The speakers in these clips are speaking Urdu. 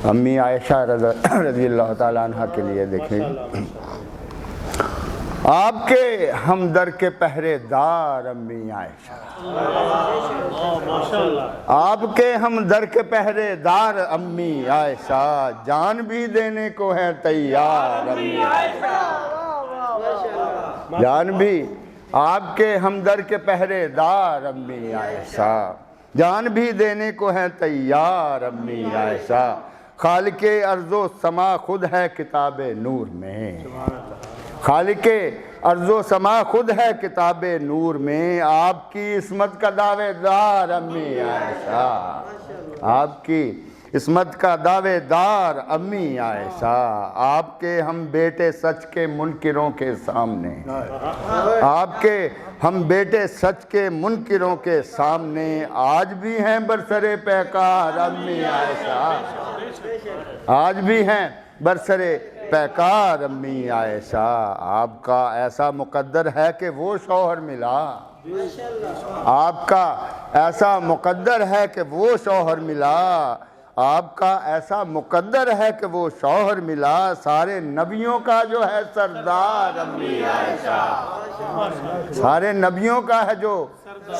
امی عائشہ رضی اللہ تعالیٰ عنہ کے لیے دیکھیں، آپ کے ہمدر کے پہرے دار امی عائشہ، آپ کے ہمدر کے پہرے دار امی عائشہ، جان بھی دینے کو ہے تیار امی عائشہ، جان بھی آپ کے ہمدر کے پہرے دار امی عائشہ، جان بھی دینے کو ہے تیار امی عائشہ، خالق ارض و سما خود ہے کتاب نور میں، خالق ارض و سما خود ہے کتاب نور میں، آپ کی عصمت کا دعوے دار امی عائشہ، آپ کی عصمت کا دعوے دار امی عائشہ، آپ کے ہم بیٹے سچ کے منکروں کے سامنے، آپ کے ہم بیٹے سچ کے منکروں کے سامنے آج بھی ہیں برسر پیکار امی عائشہ، آج بھی ہیں برسر پیکار امی عائشہ، آپ کا ایسا مقدر ہے کہ وہ شوہر ملا، آپ کا ایسا مقدر ہے کہ وہ شوہر ملا، آپ کا ایسا مقدر ہے کہ وہ شوہر ملا، سارے نبیوں کا جو ہے سردار امی عائشہ، سارے نبیوں کا ہے جو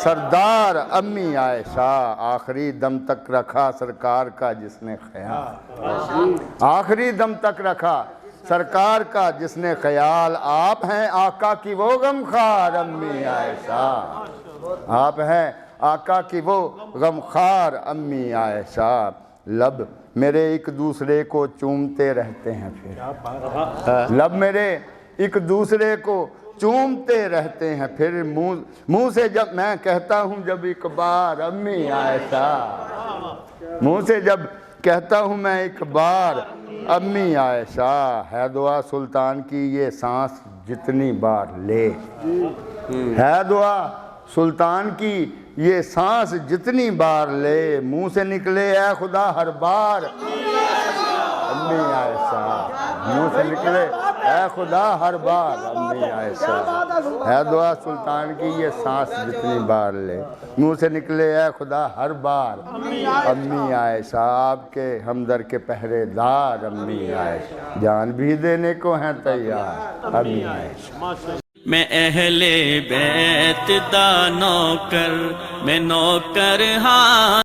سردار امی عائشہ، آخری دم تک رکھا سرکار کا جس نے خیال، آخری دم تک رکھا سرکار کا جس نے خیال، آپ ہیں آقا کی وہ غمخوار امی عائشہ، آپ ہیں آقا کی وہ غمخوار امی عائشہ، لب میرے ایک دوسرے کو چومتے رہتے ہیں، پھر لب میرے ایک دوسرے کو چومتے رہتے ہیں، پھر منہ سے جب میں کہتا ہوں جب ایک بار امی عائشہ، منہ سے جب کہتا ہوں میں ایک بار امی عائشہ، ہے دعا سلطان کی یہ سانس جتنی بار لے، ہے دعا سلطان کی یہ سانس جتنی بار لے، منہ سے نکلے اے خدا ہر بار امی عائشہ، منہ سے نکلے اے خدا ہر بار امی عائشہ، ہے دعا سلطان کی یہ سانس جتنی بار لے، منہ سے نکلے اے خدا ہر بار امی عائشہ، آپ کے ہمدر کے پہرے دار امی عائشہ، جان بھی دینے کو ہیں تیار امی عائشہ۔ میں اہل بیت دا نوکر، میں نوکر ہاں